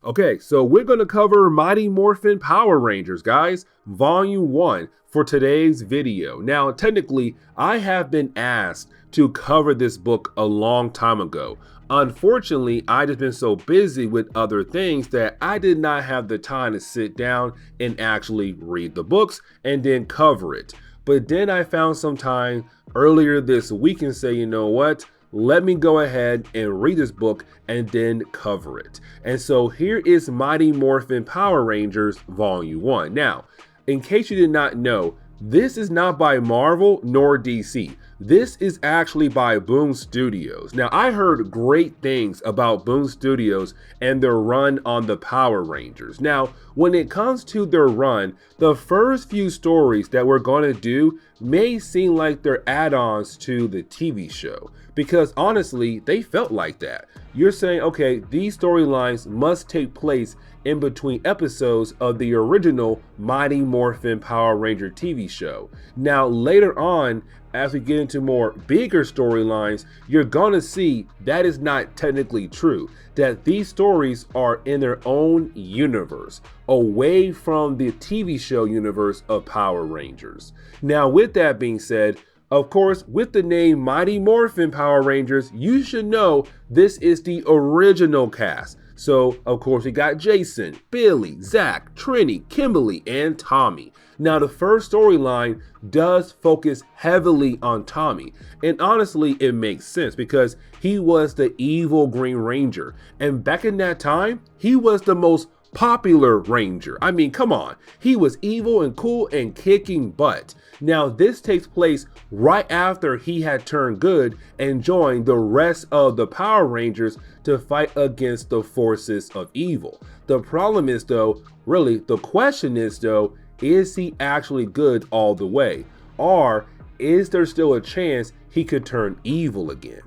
Okay, so we're going to cover Mighty Morphin Power Rangers, guys, Volume 1 for today's video. Now, technically, I have been asked to cover this book a long time ago. Unfortunately, I just been so busy with other things that I did not have the time to sit down and actually read the books and then cover it. But then I found some time earlier this week and say, you know what? Let me go ahead and read this book and then cover it. And so here is Mighty Morphin Power Rangers Volume 1. Now, in case you did not know, this is not by Marvel nor DC. This is actually by Boom Studios. Now, I heard great things about Boom Studios and their run on the Power Rangers. Now, when it comes to their run, the first few stories that we're going to do may seem like they're add-ons to the TV show, because honestly, they felt like that. You're saying, okay, these storylines must take place in between episodes of the original Mighty Morphin Power Ranger TV show. Now, later on, as we get into more bigger storylines, you're gonna see that is not technically true, that these stories are in their own universe, away from the TV show universe of Power Rangers. Now, with that being said, of course, with the name Mighty Morphin Power Rangers, you should know this is the original cast. So, of course, we got Jason, Billy, Zach, Trini, Kimberly, and Tommy. Now, the first storyline does focus heavily on Tommy. And honestly, it makes sense because he was the evil Green Ranger. And back in that time, he was the most popular Ranger. I mean, come on. He was evil and cool and kicking butt. Now, this takes place right after he had turned good and joined the rest of the Power Rangers to fight against the forces of evil. The problem is, though, really, the question is, though, is he actually good all the way? Or is there still a chance he could turn evil again?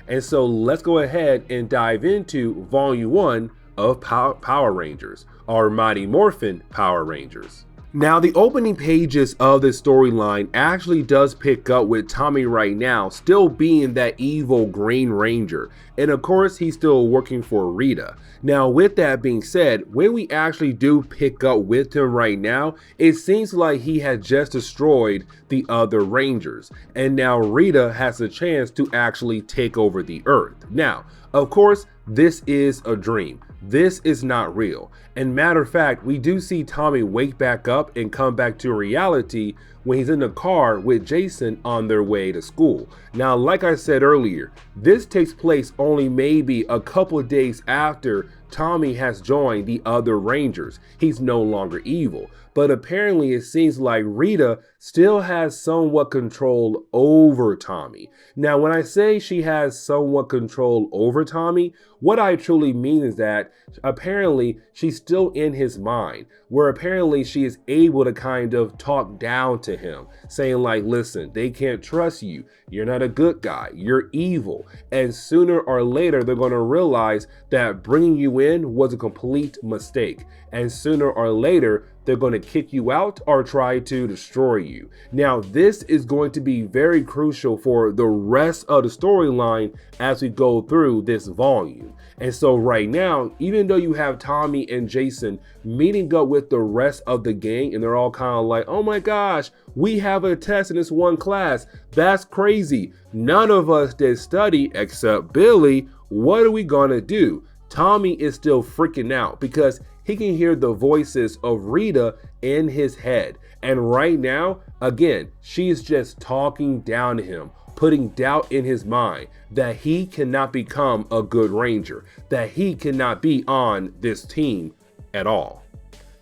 And so let's go ahead and dive into Volume 1 of Power Rangers, or Mighty Morphin Power Rangers. Now, the opening pages of this storyline actually does pick up with Tommy right now still being that evil Green Ranger, and of course he's still working for Rita. Now, with that being said, when we actually do pick up with him right now, it seems like he had just destroyed the other Rangers, and now Rita has a chance to actually take over the Earth. Now, of course, this is a dream. This is not real. And matter of fact, we do see Tommy wake back up and come back to reality when he's in the car with Jason on their way to school. Now, like I said earlier, this takes place only maybe a couple of days after Tommy has joined the other Rangers. He's no longer evil. But apparently it seems like Rita still has somewhat control over Tommy. Now, when I say she has somewhat control over Tommy, what I truly mean is that apparently she's still in his mind, where apparently she is able to kind of talk down to him, saying like, listen, they can't trust you. You're not a good guy. You're evil. And sooner or later, they're going to realize that bringing you in was a complete mistake. And sooner or later, they're going to kick you out or try to destroy you. Now, this is going to be very crucial for the rest of the storyline as we go through this volume. And so right now, even though you have Tommy and Jason meeting up with the rest of the gang, and they're all kind of like, oh my gosh, we have a test in this one class. That's crazy. None of us did study except Billy. What are we gonna do? Tommy is still freaking out because he can hear the voices of Rita in his head. And right now, again, she's just talking down to him, putting doubt in his mind that he cannot become a good Ranger, that he cannot be on this team at all.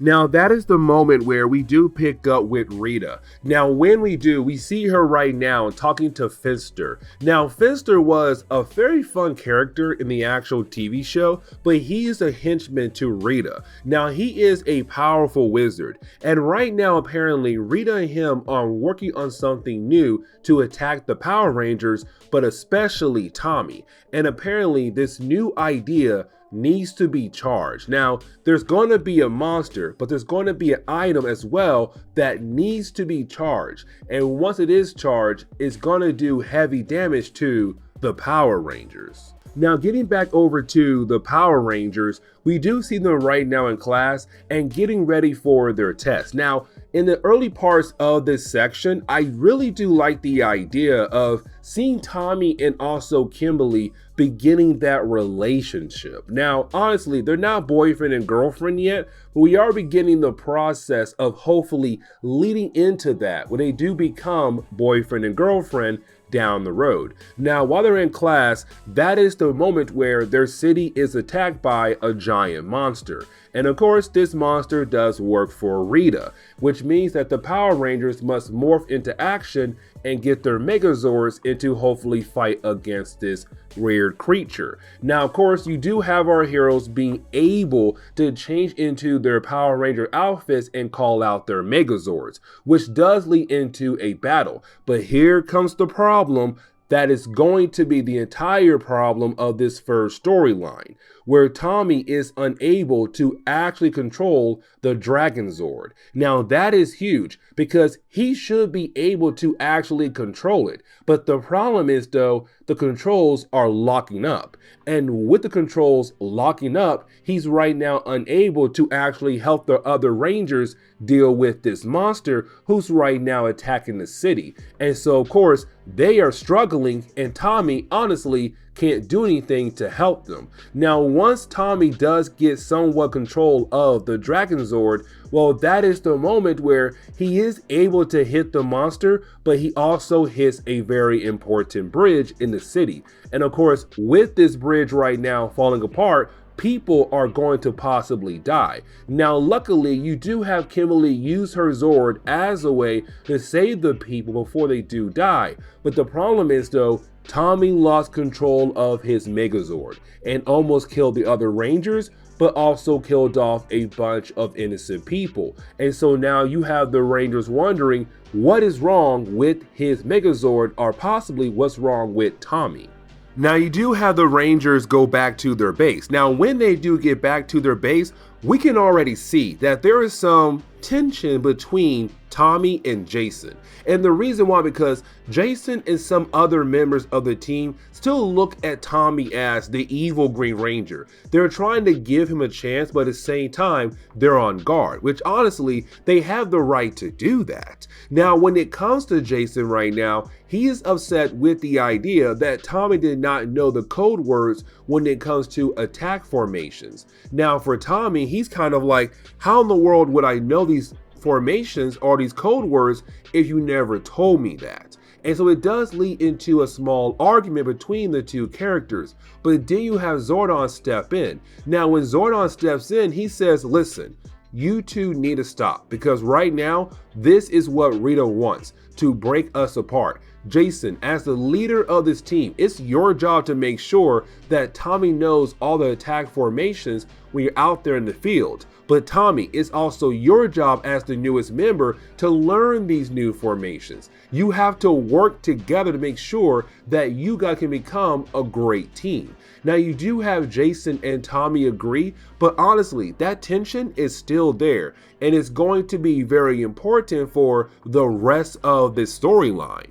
Now, that is the moment where we do pick up with Rita. Now, when we do, we see her right now talking to Finster. Now, Finster was a very fun character in the actual TV show, but he is a henchman to Rita. Now, he is a powerful wizard, and right now, apparently, Rita and him are working on something new to attack the Power Rangers, but especially Tommy. And apparently, this new idea needs to be charged. Now, there's going to be a monster, but there's going to be an item as well that needs to be charged. And once it is charged, it's going to do heavy damage to the Power Rangers. Now, getting back over to the Power Rangers, we do see them right now in class and getting ready for their test. Now, in the early parts of this section, I really do like the idea of seeing Tommy and also Kimberly beginning that relationship. Now, honestly, they're not boyfriend and girlfriend yet, but we are beginning the process of hopefully leading into that when they do become boyfriend and girlfriend down the road. Now, while they're in class, that is the moment where their city is attacked by a giant monster. And of course, this monster does work for Rita, which means that the Power Rangers must morph into action and get their Megazords into hopefully fight against this weird creature. Now, of course, you do have our heroes being able to change into their Power Ranger outfits and call out their Megazords, which does lead into a battle. But here comes the problem that is going to be the entire problem of this first storyline, where Tommy is unable to actually control the Dragonzord. Now that is huge because he should be able to actually control it. But the problem is though, the controls are locking up. And with the controls locking up, he's right now unable to actually help the other Rangers deal with this monster who's right now attacking the city. And so of course, they are struggling and Tommy honestly can't do anything to help them. Now, once Tommy does get somewhat control of the Dragonzord, well, that is the moment where he is able to hit the monster, but he also hits a very important bridge in the city. And of course, with this bridge right now falling apart, people are going to possibly die. Now, luckily, you do have Kimberly use her Zord as a way to save the people before they do die. But the problem is though, Tommy lost control of his Megazord and almost killed the other Rangers, but also killed off a bunch of innocent people. And so now you have the Rangers wondering what is wrong with his Megazord or possibly what's wrong with Tommy. Now you do have the Rangers go back to their base. Now when they do get back to their base, we can already see that there is some tension between Tommy and Jason. And the reason why, because Jason and some other members of the team still look at Tommy as the evil Green Ranger. They're trying to give him a chance, but at the same time, they're on guard, which honestly, they have the right to do that. Now, when it comes to Jason right now, he is upset with the idea that Tommy did not know the code words when it comes to attack formations. Now, for Tommy, he's kind of like, how in the world would I know these formations or these code words if you never told me that? And so it does lead into a small argument between the two characters. But then you have Zordon step in. Now when Zordon steps in, he says, listen, you two need to stop, because right now this is what Rita wants, to break us apart. Jason, as the leader of this team, it's your job to make sure that Tommy knows all the attack formations when you're out there in the field. But Tommy, it's also your job as the newest member to learn these new formations. You have to work together to make sure that you guys can become a great team. Now you do have Jason and Tommy agree, but honestly, that tension is still there and it's going to be very important for the rest of this storyline.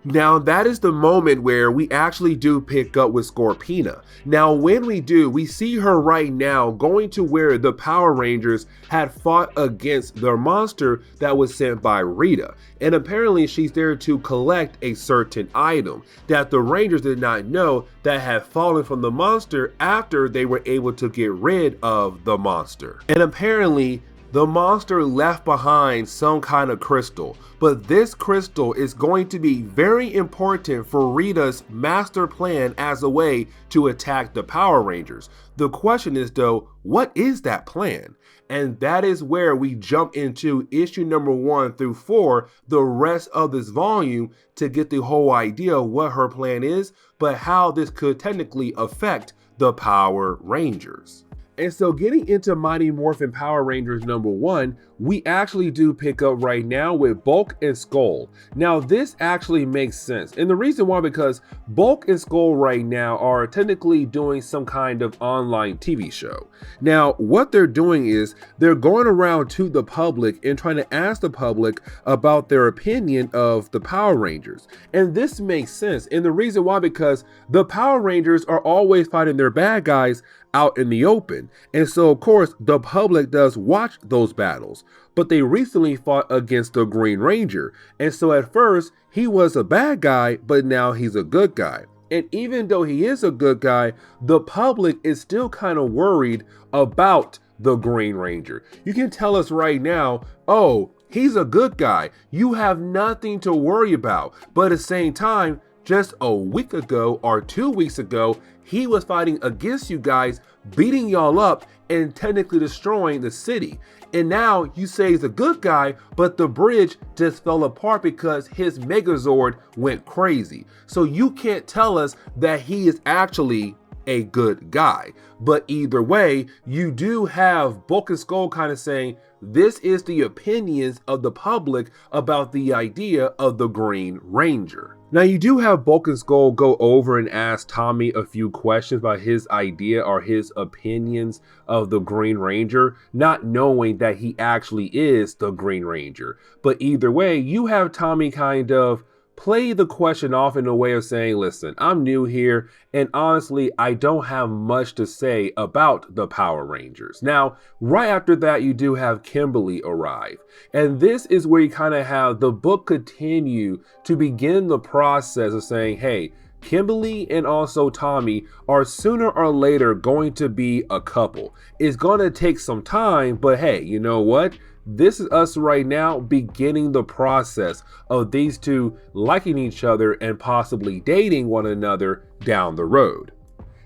Now that is the moment where we actually do pick up with Scorpina. Now when we do, we see her right now going to where the Power Rangers had fought against the monster that was sent by Rita. And apparently she's there to collect a certain item that the Rangers did not know that had fallen from the monster after they were able to get rid of the monster. And apparently the monster left behind some kind of crystal, but this crystal is going to be very important for Rita's master plan as a way to attack the Power Rangers. The question is though, what is that plan? And that is where we jump into issue number 1 through 4, the rest of this volume, to get the whole idea of what her plan is, but how this could technically affect the Power Rangers. And so getting into Mighty Morphin Power Rangers #1, we actually do pick up right now with Bulk and Skull. Now this actually makes sense. And the reason why, because Bulk and Skull right now are technically doing some kind of online TV show. Now what they're doing is they're going around to the public and trying to ask the public about their opinion of the Power Rangers. And this makes sense. And the reason why, because the Power Rangers are always fighting their bad guys out in the open. And so of course the public does watch those battles, but they recently fought against the Green Ranger. And so at first he was a bad guy, but now he's a good guy. And even though he is a good guy, the public is still kind of worried about the Green Ranger. You can tell us right now, oh, he's a good guy, you have nothing to worry about. But at the same time, just a week ago or 2 weeks ago, he was fighting against you guys, beating y'all up and technically destroying the city. And now you say he's a good guy, but the bridge just fell apart because his Megazord went crazy. So you can't tell us that he is actually a good guy. But either way, you do have Bulk and Skull kind of saying, this is the opinions of the public about the idea of the Green Ranger. Now you do have Bulk and Skull go over and ask Tommy a few questions about his idea or his opinions of the Green Ranger, not knowing that he actually is the Green Ranger. But either way, you have Tommy kind of play the question off in a way of saying, listen, I'm new here, and honestly, I don't have much to say about the Power Rangers. Now, right after that, you do have Kimberly arrive. And this is where you kind of have the book continue to begin the process of saying, hey, Kimberly and also Tommy are sooner or later going to be a couple. It's going to take some time, but hey, you know what? This is us right now beginning the process of these two liking each other and possibly dating one another down the road.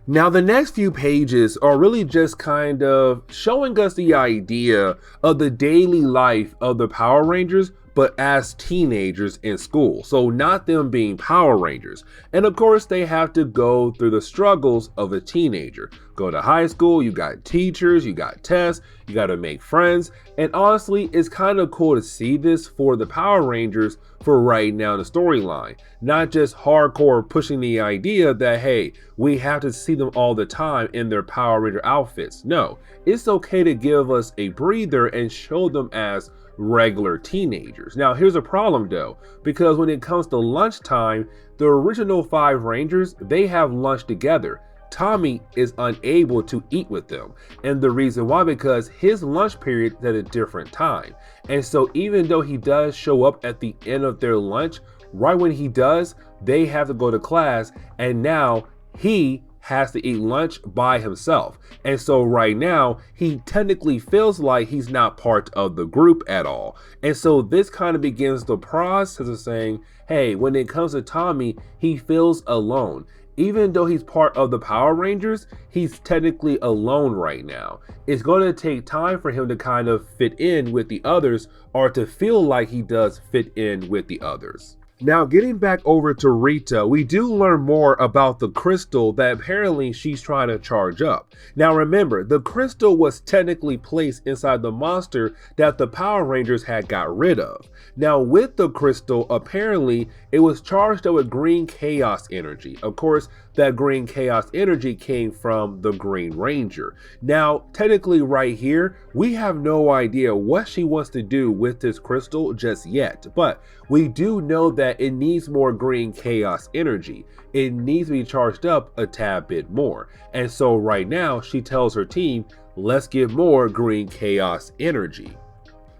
Now the next few pages are really just kind of showing us the idea of the daily life of the Power Rangers, but as teenagers in school. So not them being Power Rangers. And of course they have to go through the struggles of a teenager. Go to high school, you got teachers, you got tests, you got to make friends. And honestly, it's kind of cool to see this for the Power Rangers for right now in the storyline. Not just hardcore pushing the idea that, hey, we have to see them all the time in their Power Ranger outfits. No, it's okay to give us a breather and show them as regular teenagers. Now here's a problem though, because when it comes to lunchtime, the original 5 Rangers, they have lunch together. Tommy is unable to eat with them, and the reason why, because his lunch period is at a different time. And so even though he does show up at the end of their lunch, right when he does, they have to go to class, and now he has to eat lunch by himself. And so right now he technically feels like he's not part of the group at all. And so this kind of begins the process of saying, hey, when it comes to Tommy, he feels alone. Even though he's part of the Power Rangers, he's technically alone right now. It's going to take time for him to kind of fit in with the others, or to feel like he does fit in with the others. Now getting back over to Rita, we do learn more about the crystal that apparently she's trying to charge up. Now remember, the crystal was technically placed inside the monster that the Power Rangers had got rid of. Now with the crystal, apparently it was charged up with green chaos energy. Of course, that green chaos energy came from the Green Ranger. Now technically right here, we have no idea what she wants to do with this crystal just yet, but we do know that it needs more green chaos energy. It needs to be charged up a tad bit more. And so right now she tells her team, let's get more green chaos energy.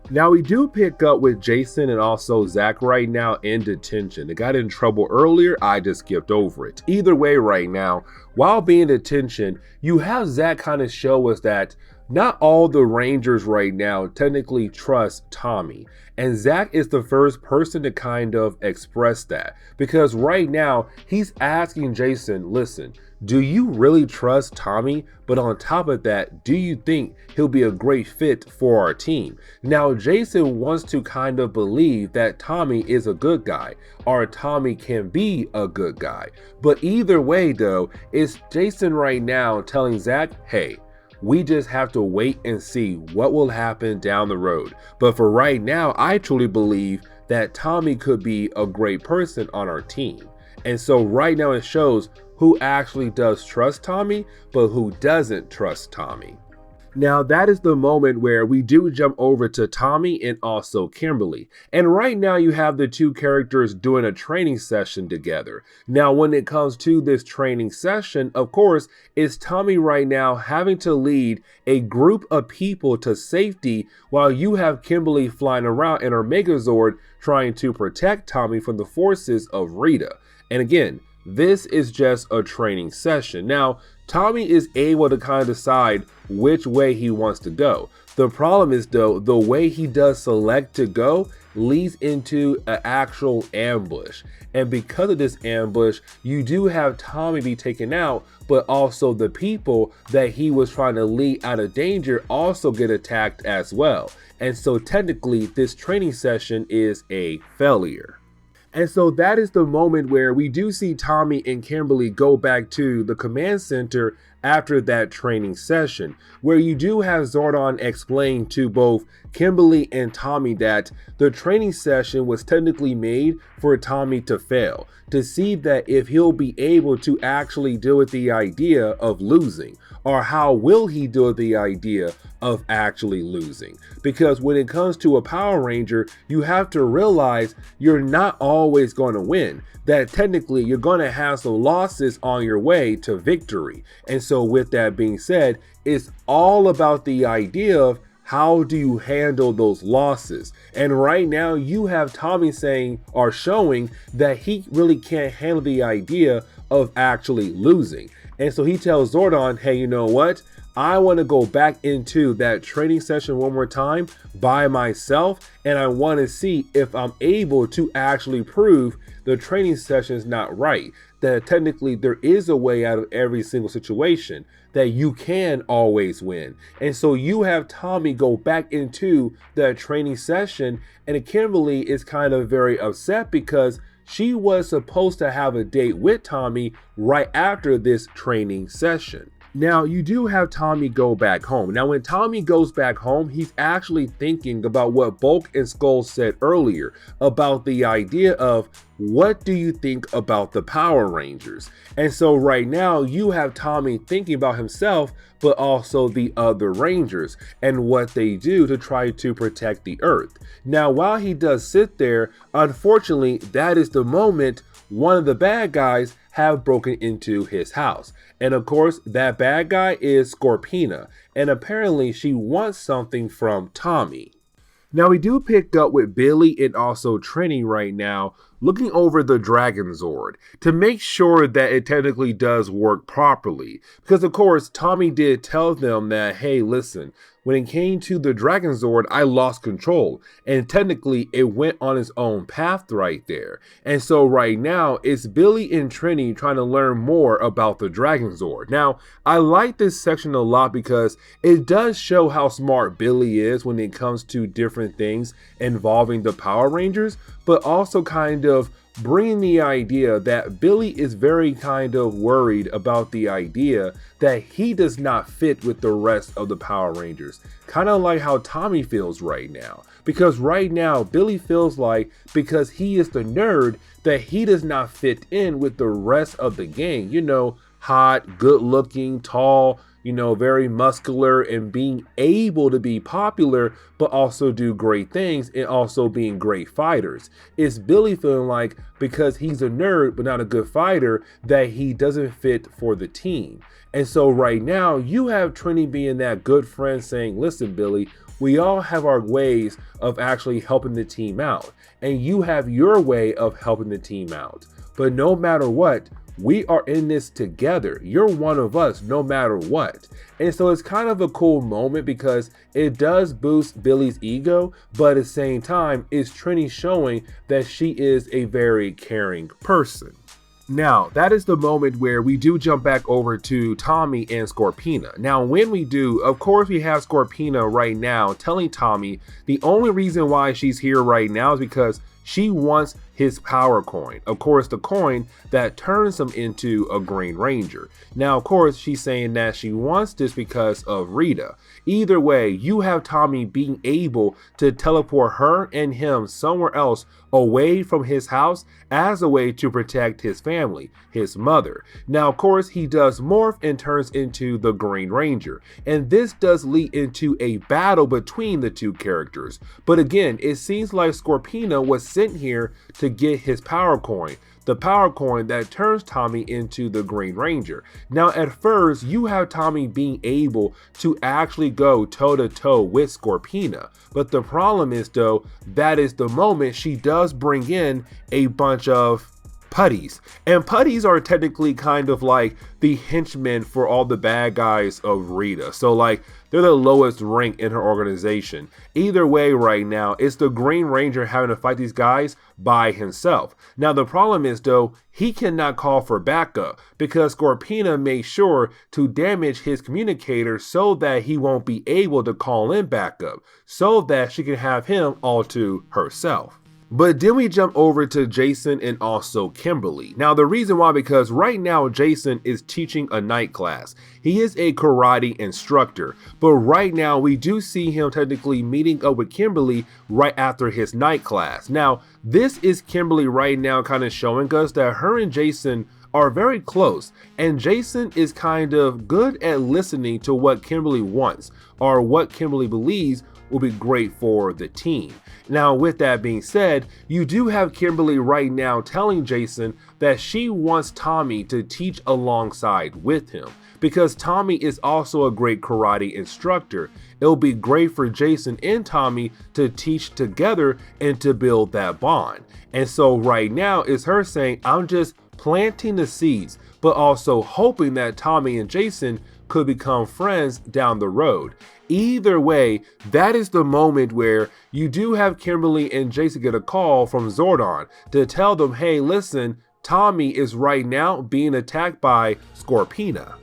Now we do pick up with Jason and also Zach right now in detention. They got in trouble earlier, I just skipped over it. Either way right now, while being in detention, you have Zach kind of show us that not all the Rangers right now technically trust Tommy. And Zach is the first person to kind of express that. Because right now, he's asking Jason, listen, do you really trust Tommy? But on top of that, do you think he'll be a great fit for our team? Now, Jason wants to kind of believe that Tommy is a good guy, or Tommy can be a good guy. But either way though, it's Jason right now telling Zach, hey, We just have to wait and see what will happen down the road. But for right now, I truly believe that Tommy could be a great person on our team. And so right now it shows who actually does trust Tommy, but who doesn't trust Tommy. Now that is the moment where we do jump over to Tommy and also Kimberly. And right now you have the two characters doing a training session together. Now when it comes to this training session, of course, it's Tommy right now having to lead a group of people to safety while you have Kimberly flying around in her Megazord trying to protect Tommy from the forces of Rita. And again, this is just a training session. Now, Tommy is able to kind of decide which way he wants to go. The problem is though, the way he does select to go leads into an actual ambush. And because of this ambush, you do have Tommy be taken out, but also the people that he was trying to lead out of danger also get attacked as well. And so technically this training session is a failure. And so that is the moment where we do see Tommy and Kimberly go back to the command center after that training session, where you do have Zordon explain to both Kimberly and Tommy that the training session was technically made for Tommy to fail, to see that if he'll be able to actually deal with the idea of losing, or how will he deal with the idea of actually losing. Because when it comes to a Power Ranger, you have to realize you're not always going to win, that technically you're going to have some losses on your way to victory. And so with that being said, it's all about the idea of how do you handle those losses? And right now you have Tommy saying or showing that he really can't handle the idea of actually losing. And so he tells Zordon, hey, you know what? I want to go back into that training session one more time by myself, and I want to see if I'm able to actually prove the training session is not right, that technically there is a way out of every single situation, that you can always win. And so you have Tommy go back into that training session, and Kimberly is kind of very upset because she was supposed to have a date with Tommy right after this training session. Now, you do have Tommy go back home. Now, when Tommy goes back home, he's actually thinking about what Bulk and Skull said earlier about the idea of what do you think about the Power Rangers? And so right now you have Tommy thinking about himself, but also the other Rangers and what they do to try to protect the Earth. Now, while he does sit there, unfortunately, that is the moment one of the bad guys have broken into his house. And of course, that bad guy is Scorpina, and apparently she wants something from Tommy. Now we do pick up with Billy and also Trini right now, looking over the Dragonzord to make sure that it technically does work properly. Because of course, Tommy did tell them that, hey, listen, when it came to the Dragonzord, I lost control, and technically it went on its own path right there. And so right now, it's Billy and Trini trying to learn more about the Dragonzord. Now, I like this section a lot because it does show how smart Billy is when it comes to different things involving the Power Rangers, but also kind of bringing the idea that Billy is very kind of worried about the idea that he does not fit with the rest of the Power Rangers. Kind of like how Tommy feels right now. Because right now, Billy feels like because he is the nerd that he does not fit in with the rest of the gang. You know, hot, good looking, tall, you know, very muscular and being able to be popular, but also do great things and also being great fighters. It's Billy feeling like because he's a nerd, but not a good fighter, that he doesn't fit for the team. And so right now you have Trini being that good friend saying, listen, Billy, we all have our ways of actually helping the team out. And you have your way of helping the team out. But no matter what, we are in this together. You're one of us no matter what. And so it's kind of a cool moment because it does boost Billy's ego, but at the same time, it's Trini showing that she is a very caring person. Now, that is the moment where we do jump back over to Tommy and Scorpina. Now, when we do, of course, we have Scorpina right now telling Tommy the only reason why she's here right now is because she wants his power coin. Of course, the coin that turns him into a Green Ranger. Now, of course, she's saying that she wants this because of Rita. Either way, you have Tommy being able to teleport her and him somewhere else away from his house as a way to protect his family, his mother. Now, of course, he does morph and turns into the Green Ranger. And this does lead into a battle between the two characters. But again, it seems like Scorpina was sent here to get his power coin. The power coin that turns Tommy into the Green Ranger. Now, at first, you have Tommy being able to actually go toe-to-toe with Scorpina. But the problem is, though, that is the moment she does bring in a bunch of putties. And putties are technically kind of like the henchmen for all the bad guys of Rita. So like they're the lowest rank in her organization. Either way right now, it's the Green Ranger having to fight these guys by himself. Now the problem is though, he cannot call for backup because Scorpina made sure to damage his communicator so that he won't be able to call in backup, so that she can have him all to herself. But then we jump over to Jason and also Kimberly. Now the reason why, because right now Jason is teaching a night class. He is a karate instructor, but right now we do see him technically meeting up with Kimberly right after his night class. Now this is Kimberly right now kind of showing us that her and Jason are very close, and Jason is kind of good at listening to what Kimberly wants or what Kimberly believes will be great for the team. Now, with that being said, you do have Kimberly right now telling Jason that she wants Tommy to teach alongside with him because Tommy is also a great karate instructor. It'll be great for Jason and Tommy to teach together and to build that bond. And so right now it's her saying, I'm just planting the seeds, but also hoping that Tommy and Jason could become friends down the road. Either way, that is the moment where you do have Kimberly and Jason get a call from Zordon to tell them, hey, listen, Tommy is right now being attacked by Scorpina.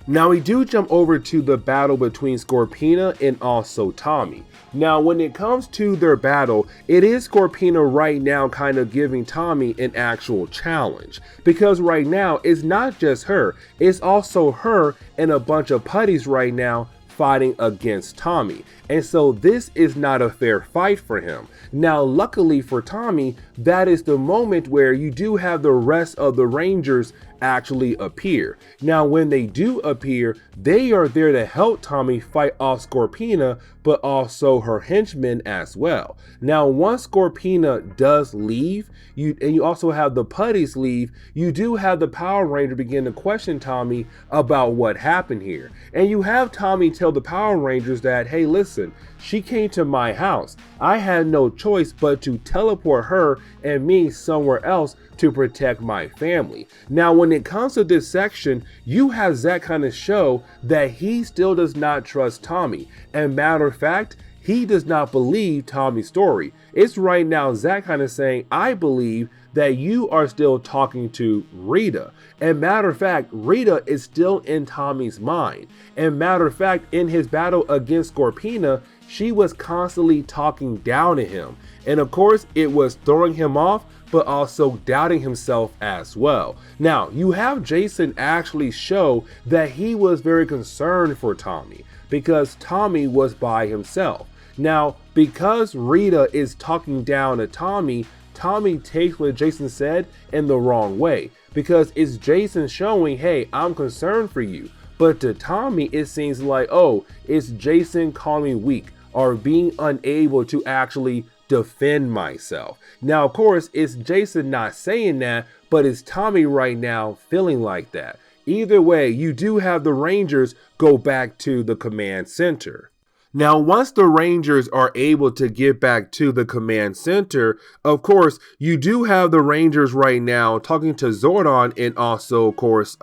Now we do jump over to the battle between Scorpina and also Tommy. Now when it comes to their battle, it is Scorpina right now kind of giving Tommy an actual challenge. Because right now, it's not just her, it's also her and a bunch of putties right now fighting against Tommy. And so this is not a fair fight for him. Now, luckily for Tommy, that is the moment where you do have the rest of the Rangers actually appear. Now, when they do appear, they are there to help Tommy fight off Scorpina, but also her henchmen as well. Now, once Scorpina does leave, you also have the putties leave, you do have the Power Ranger begin to question Tommy about what happened here. And you have Tommy tell the Power Rangers that, hey, listen, she came to my house. I had no choice but to teleport her and me somewhere else to protect my family. Now, when it comes to this section, you have Zack kind of show that he still does not trust Tommy. And matter of fact, he does not believe Tommy's story. It's right now Zack kind of saying, I believe that you are still talking to Rita. And matter of fact, Rita is still in Tommy's mind. And matter of fact, in his battle against Scorpina, she was constantly talking down to him. And of course, it was throwing him off, but also doubting himself as well. Now, you have Jason actually show that he was very concerned for Tommy because Tommy was by himself. Now, because Rita is talking down to Tommy, Tommy takes what Jason said in the wrong way because it's Jason showing, hey, I'm concerned for you. But to Tommy, it seems like, oh, it's Jason calling me weak or being unable to actually defend myself. Now, of course, it's Jason not saying that, but it's Tommy right now feeling like that. Either way, you do have the Rangers go back to the command center. Now, once the Rangers are able to get back to the command center, of course, you do have the Rangers right now talking to Zordon and also, of course,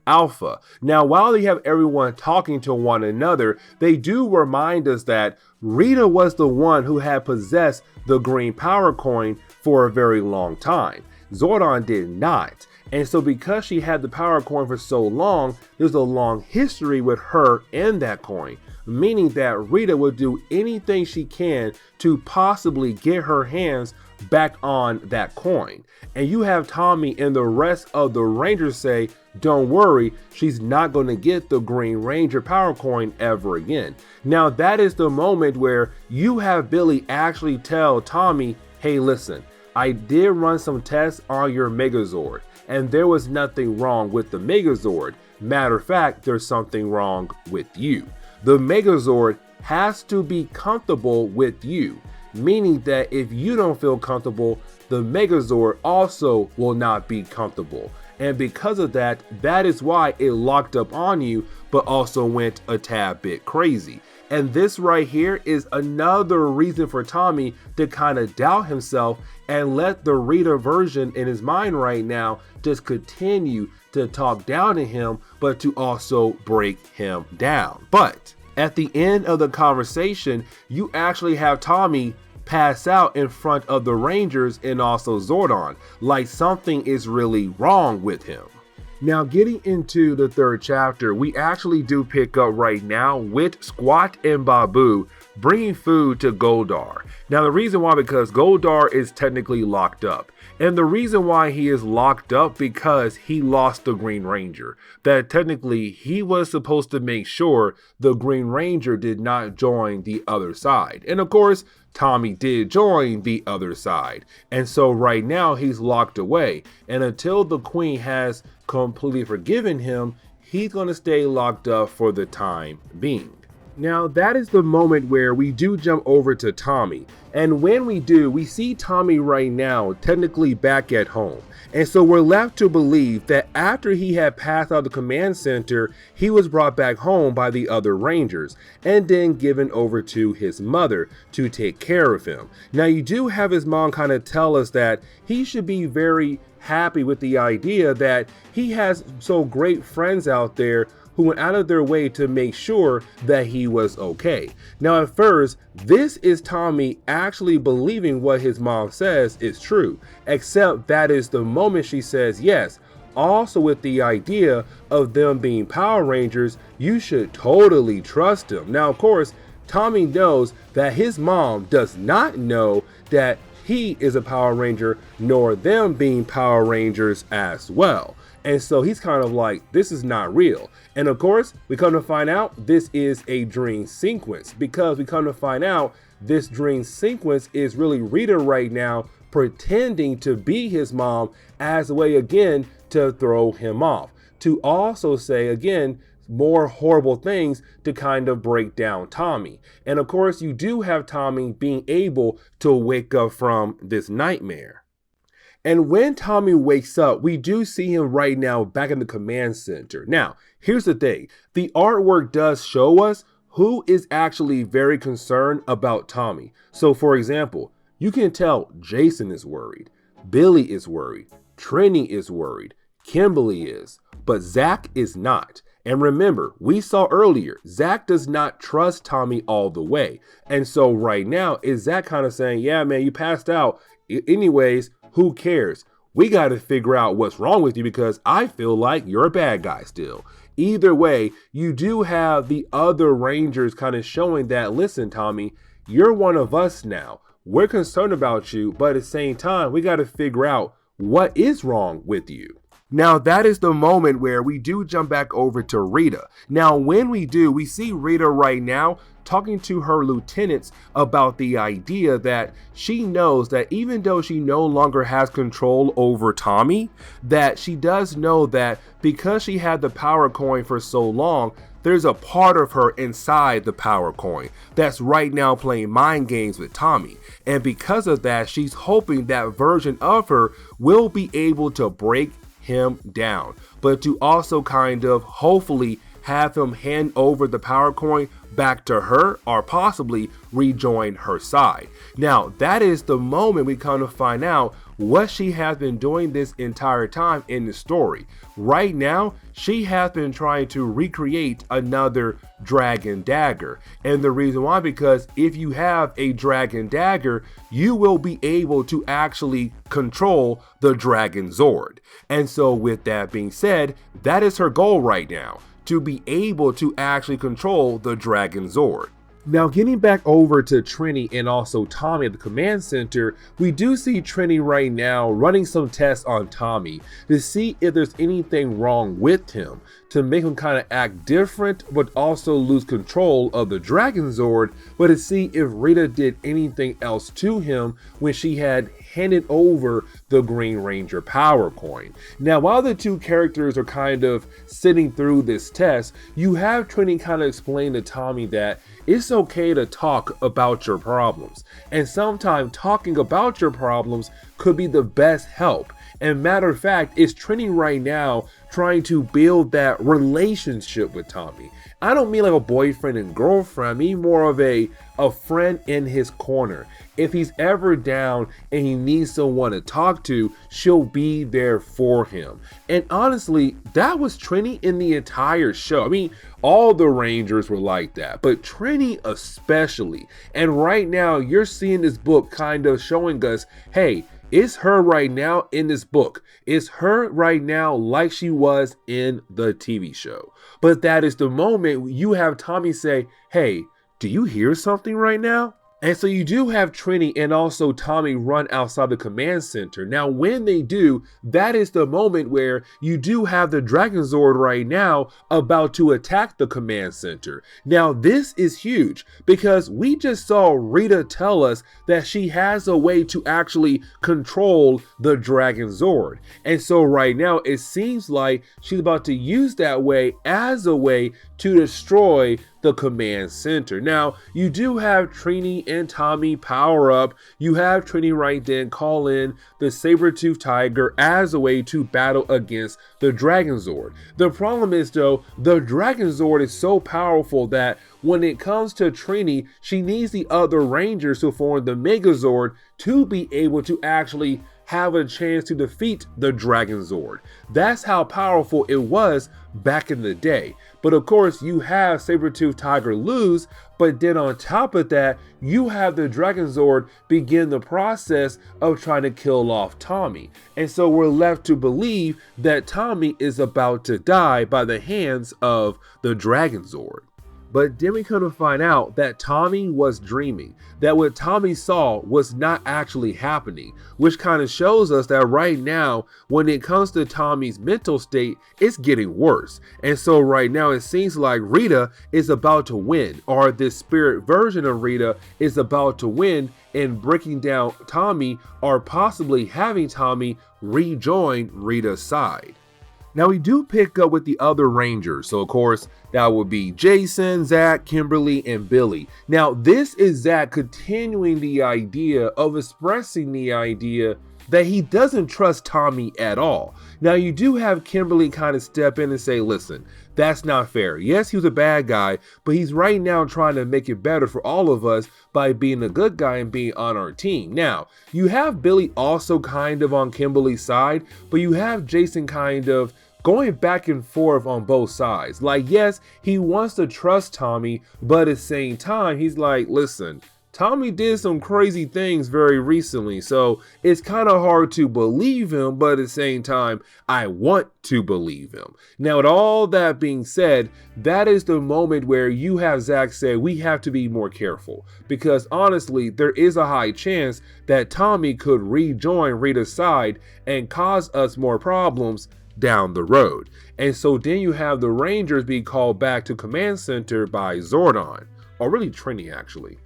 Alpha. Now, while they have everyone talking to one another, they do remind us that Rita was the one who had possessed the green power coin for a very long time. Zordon did not. And so because she had the power coin for so long, there's a long history with her and that coin. meaning that Rita will do anything she can to possibly get her hands back on that coin. And you have Tommy and the rest of the Rangers say, don't worry, she's not going to get the Green Ranger power coin ever again. Now that is the moment where you have Billy actually tell Tommy, hey listen, I did run some tests on your Megazord and there was nothing wrong with the Megazord. Matter of fact, there's something wrong with you. The Megazord has to be comfortable with you, meaning that if you don't feel comfortable, the Megazord also will not be comfortable. And because of that, that is why it locked up on you, but also went a tad bit crazy. And this right here is another reason for Tommy to kind of doubt himself and let the Rita version in his mind right now just continue to talk down to him, but to also break him down. But at the end of the conversation, you actually have Tommy pass out in front of the Rangers and also Zordon, like something is really wrong with him. Now getting into the third chapter, we actually do pick up right now with Squat and Babu bringing food to Goldar. Now the reason why, because Goldar is technically locked up. And the reason why he is locked up because he lost the Green Ranger. That technically he was supposed to make sure the Green Ranger did not join the other side. And of course, Tommy did join the other side. And so right now he's locked away. And until the Queen has completely forgiven him, he's going to stay locked up for the time being. Now that is the moment where we do jump over to Tommy. And when we do, we see Tommy right now technically back at home. And so we're left to believe that after he had passed out the command center, he was brought back home by the other Rangers and then given over to his mother to take care of him. Now you do have his mom kind of tell us that he should be very happy with the idea that he has so great friends out there who went out of their way to make sure that he was okay. Now at first, this is Tommy actually believing what his mom says is true, except that is the moment she says yes. Also with the idea of them being Power Rangers, you should totally trust them. Now of course, Tommy knows that his mom does not know that he is a Power Ranger, nor them being Power Rangers as well. And so he's kind of like, this is not real. And of course, we come to find out this is a dream sequence, because we come to find out this dream sequence is really Rita right now pretending to be his mom as a way again to throw him off, to also say again more horrible things to kind of break down Tommy. And of course, you do have Tommy being able to wake up from this nightmare. And when Tommy wakes up, we do see him right now back in the command center. Now, here's the thing. The artwork does show us who is actually very concerned about Tommy. So for example, you can tell Jason is worried, Billy is worried, Trini is worried, Kimberly is, but Zach is not. And remember, we saw earlier, Zach does not trust Tommy all the way. And so right now, is Zach kind of saying, yeah, man, you passed out. Anyways, who cares? We got to figure out what's wrong with you because I feel like you're a bad guy still. Either way, you do have the other Rangers kind of showing that, listen, Tommy, you're one of us now. We're concerned about you, but at the same time, we got to figure out what is wrong with you. Now that is the moment where we do jump back over to Rita. Now when we do, we see Rita right now talking to her lieutenants about the idea that she knows that even though she no longer has control over Tommy, that she does know that because she had the power coin for so long, there's a part of her inside the power coin that's right now playing mind games with Tommy. And because of that, she's hoping that version of her will be able to break him down, but to also kind of hopefully have him hand over the power coin back to her or possibly rejoin her side. Now that is the moment we kind of find out what she has been doing this entire time in the story. Right now, she has been trying to recreate another dragon dagger. And the reason why, because if you have a dragon dagger, you will be able to actually control the Dragonzord. And so with that being said, that is her goal right now, to be able to actually control the Dragonzord. Now, getting back over to Trini and also Tommy at the command center, we do see Trini right now running some tests on Tommy to see if there's anything wrong with him, to make him kind of act different, but also lose control of the Dragonzord, but to see if Rita did anything else to him when she had handed over the Green Ranger power coin. Now, while the two characters are kind of sitting through this test, you have Trini kind of explain to Tommy that it's okay to talk about your problems, and sometimes talking about your problems could be the best help. And matter of fact, it's Trini right now trying to build that relationship with Tommy. I don't mean like a boyfriend and girlfriend, I mean more of a friend in his corner. If he's ever down and he needs someone to talk to, she'll be there for him. And honestly, that was Trini in the entire show. I mean, all the Rangers were like that, but Trini especially. And right now, you're seeing this book kind of showing us, hey, it's her right now in this book. It's her right now like she was in the TV show. But that is the moment you have Tommy say, hey, do you hear something right now? And so you do have Trini and also Tommy run outside the command center. Now, when they do, that is the moment where you do have the Dragonzord right now about to attack the command center. Now, this is huge because we just saw Rita tell us that she has a way to actually control the Dragonzord. And so right now, it seems like she's about to use that way as a way to destroy the command center. Now, you do have Trini and Tommy power up. You have Trini right then call in the saber-toothed tiger as a way to battle against the Dragonzord. The problem is though, the Dragonzord is so powerful that when it comes to Trini, she needs the other Rangers to form the Megazord to be able to actually have a chance to defeat the Dragonzord. That's how powerful it was back in the day. But of course, you have Saber-Tooth Tiger lose, but then on top of that, you have the Dragonzord begin the process of trying to kill off Tommy. And so we're left to believe that Tommy is about to die by the hands of the Dragonzord. But then we come to find out that Tommy was dreaming, that what Tommy saw was not actually happening, which kind of shows us that right now, when it comes to Tommy's mental state, it's getting worse. And so right now, it seems like Rita is about to win, or this spirit version of Rita is about to win in breaking down Tommy, or possibly having Tommy rejoin Rita's side. Now we do pick up with the other Rangers, so of course that would be Jason, Zach, Kimberly, and Billy. Now this is Zach continuing the idea of expressing the idea that he doesn't trust Tommy at all. Now you do have Kimberly kind of step in and say, listen, that's not fair. Yes, he was a bad guy, but he's right now trying to make it better for all of us by being a good guy and being on our team. Now, you have Billy also kind of on Kimberly's side, but you have Jason kind of going back and forth on both sides. Like, yes, he wants to trust Tommy, but at the same time, he's like, listen, Tommy did some crazy things very recently, so it's kind of hard to believe him, but at the same time, I want to believe him. Now, with all that being said, that is the moment where you have Zach say, we have to be more careful, because honestly, there is a high chance that Tommy could rejoin Rita's side and cause us more problems down the road. And so then you have the Rangers be called back to command center by Zordon, or really Trini actually.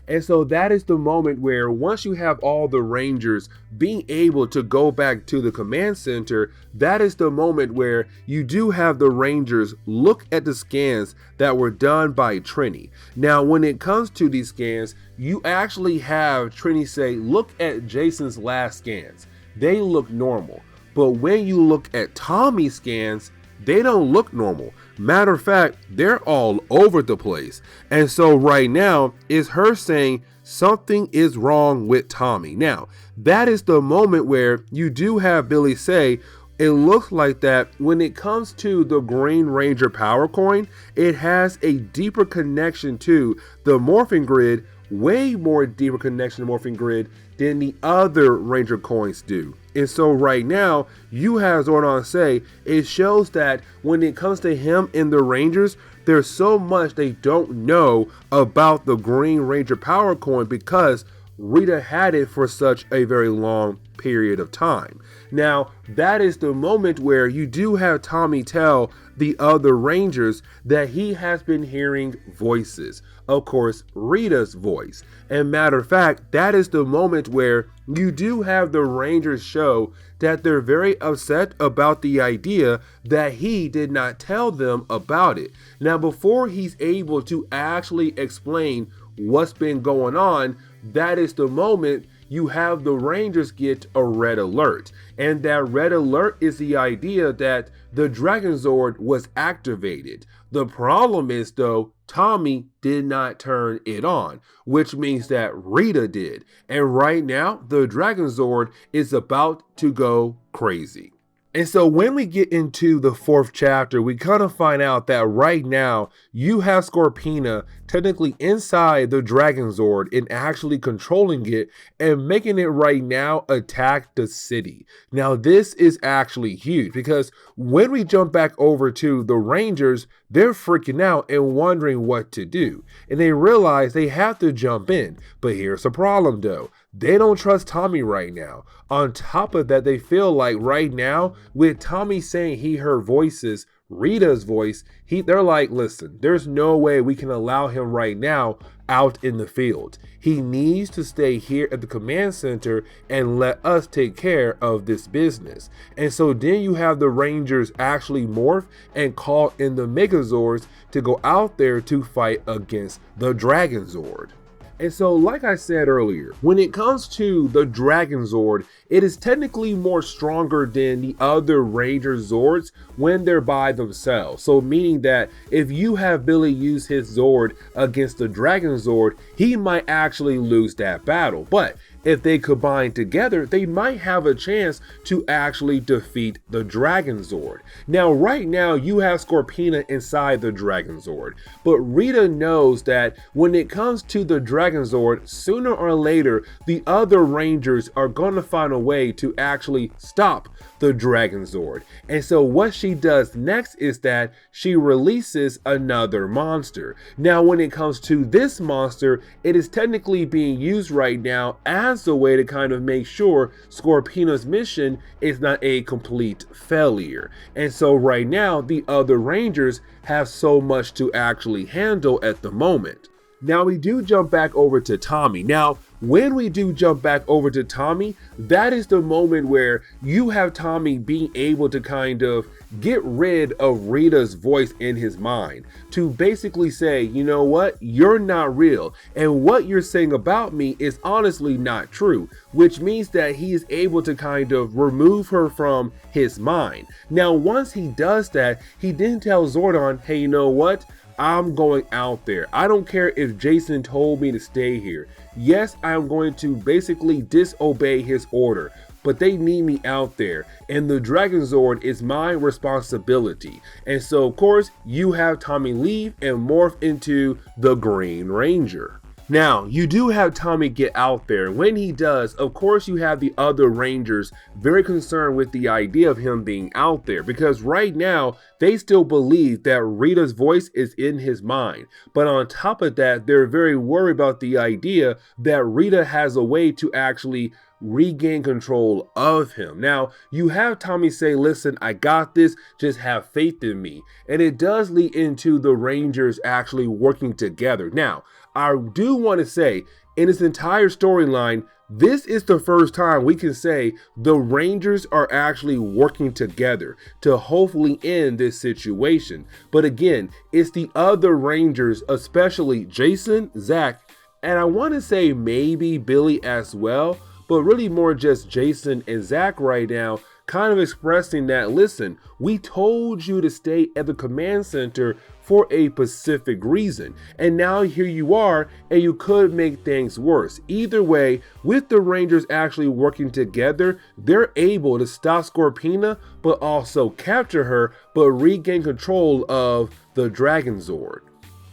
And so that is the moment where once you have all the Rangers being able to go back to the command center, that is the moment where you do have the Rangers look at the scans that were done by Trini. Now, when it comes to these scans, you actually have Trini say, look at Jason's last scans. They look normal. But when you look at Tommy's scans, they don't look normal. Matter of fact, they're all over the place. And so right now is her saying something is wrong with Tommy. Now, that is the moment where you do have Billy say, it looks like that when it comes to the Green Ranger power coin, it has a deeper connection to the Morphin grid way more deeper connection to Morphin Grid than the other Ranger coins do. And so right now, you have Zordon say, it shows that when it comes to him and the Rangers, there's so much they don't know about the Green Ranger Power Coin because Rita had it for such a very long period of time. Now, that is the moment where you do have Tommy tell the other Rangers that he has been hearing voices. Of course, Rita's voice. And matter of fact, that is the moment where you do have the Rangers show that they're very upset about the idea that he did not tell them about it. Now, before he's able to actually explain what's been going on, that is the moment you have the Rangers get a red alert. And that red alert is the idea that the Dragonzord was activated. The problem is though, Tommy did not turn it on, which means that Rita did. And right now, the Dragonzord is about to go crazy. And so when we get into the 4th chapter, we kind of find out that right now you have Scorpina technically inside the Dragonzord and actually controlling it and making it right now attack the city. Now this is actually huge because when we jump back over to the Rangers, they're freaking out and wondering what to do. And they realize they have to jump in. But here's the problem though. They don't trust Tommy right now. On top of that, they feel like right now, with Tommy saying he heard voices, Rita's voice, they're like, listen, there's no way we can allow him right now out in the field. He needs to stay here at the command center and let us take care of this business. And so then you have the Rangers actually morph and call in the Megazords to go out there to fight against the Dragonzord. And so, like I said earlier, when it comes to the Dragonzord, it is technically more stronger than the other Ranger Zords when they're by themselves. So meaning that if you have Billy use his Zord against the Dragonzord, he might actually lose that battle. But if they combine together, they might have a chance to actually defeat the Dragonzord. Now, right now, you have Scorpina inside the Dragonzord, but Rita knows that when it comes to the Dragonzord, sooner or later, the other Rangers are going to find a way to actually stop the Dragonzord. And so what she does next is that she releases another monster. Now, when it comes to this monster, it is technically being used right now as a way to kind of make sure Scorpina's mission is not a complete failure. And so right now, the other Rangers have so much to actually handle at the moment. Now we do jump back over to Tommy. Now, when we do jump back over to Tommy, that is the moment where you have Tommy being able to kind of get rid of Rita's voice in his mind to basically say, you know what, you're not real. And what you're saying about me is honestly not true, which means that he is able to kind of remove her from his mind. Now, once he does that, he then tells Zordon, hey, you know what? I'm going out there. I don't care if Jason told me to stay here. Yes, I'm going to basically disobey his order, but they need me out there, and the Dragonzord is my responsibility. And so, of course, you have Tommy leave and morph into the Green Ranger. Now, you do have Tommy get out there. When he does, of course, you have the other Rangers very concerned with the idea of him being out there, because right now they still believe that Rita's voice is in his mind. But on top of that, they're very worried about the idea that Rita has a way to actually regain control of him. Now, you have Tommy say, listen, I got this, just have faith in me. And it does lead into the Rangers actually working together. Now, I do want to say, in this entire storyline, this is the first time we can say the Rangers are actually working together to hopefully end this situation. But again, it's the other Rangers, especially Jason, Zach, and I want to say maybe Billy as well, but really more just Jason and Zach right now, kind of expressing that, listen, we told you to stay at the command center for a specific reason. And now here you are, and you could make things worse. Either way, with the Rangers actually working together, they're able to stop Scorpina, but also capture her, but regain control of the Dragonzord.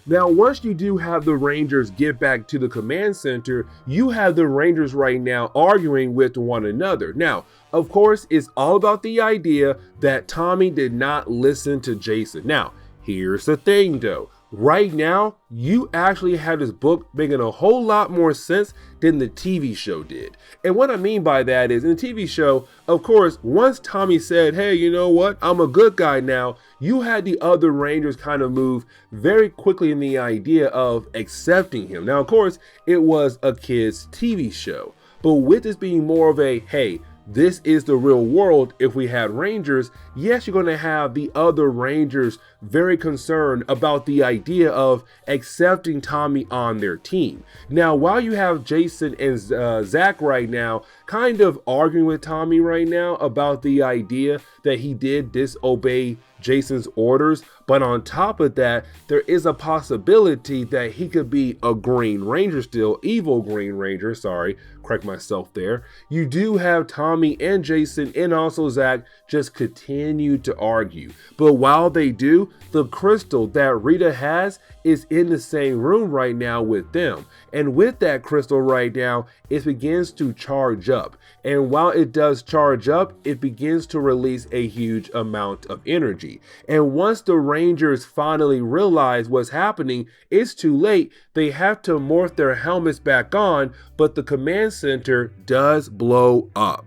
Now, once you do have the Rangers get back to the command center, you have the Rangers right now arguing with one another. Now, of course, it's all about the idea that Tommy did not listen to Jason. Now, here's the thing though. Right now, you actually have this book making a whole lot more sense than the TV show did. And what I mean by that is, in the TV show, of course, once Tommy said, hey, you know what, I'm a good guy now, you had the other Rangers kind of move very quickly in the idea of accepting him. Now, of course, it was a kid's TV show, but with this being more of a, hey, this is the real world. If we had Rangers, yes, you're going to have the other Rangers very concerned about the idea of accepting Tommy on their team. Now, while you have Jason and Zach right now kind of arguing with Tommy right now about the idea that he did disobey Jason's orders, but on top of that, there is a possibility that he could be a Green Ranger still, evil Green Ranger, sorry, correct myself there. You do have Tommy and Jason and also Zach just continue to argue. But while they do, the crystal that Rita has is in the same room right now with them. And with that crystal right now, it begins to charge up. And while it does charge up, it begins to release a huge amount of energy. And once the Rangers finally realize what's happening, it's too late. They have to morph their helmets back on, but the command center does blow up.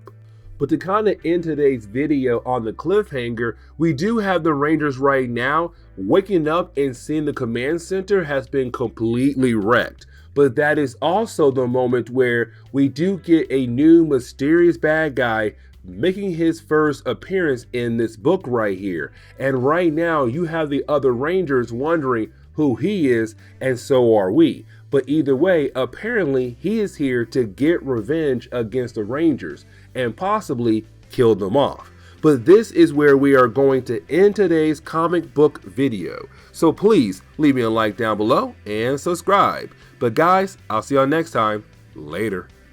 But to kind of end today's video on the cliffhanger, we do have the Rangers right now waking up and seeing the command center has been completely wrecked. But that is also the moment where we do get a new mysterious bad guy making his first appearance in this book right here. And right now you have the other Rangers wondering who he is, and so are we. But either way, apparently he is here to get revenge against the Rangers and possibly kill them off. But this is where we are going to end today's comic book video. So please leave me a like down below and subscribe. But guys, I'll see y'all next time. Later.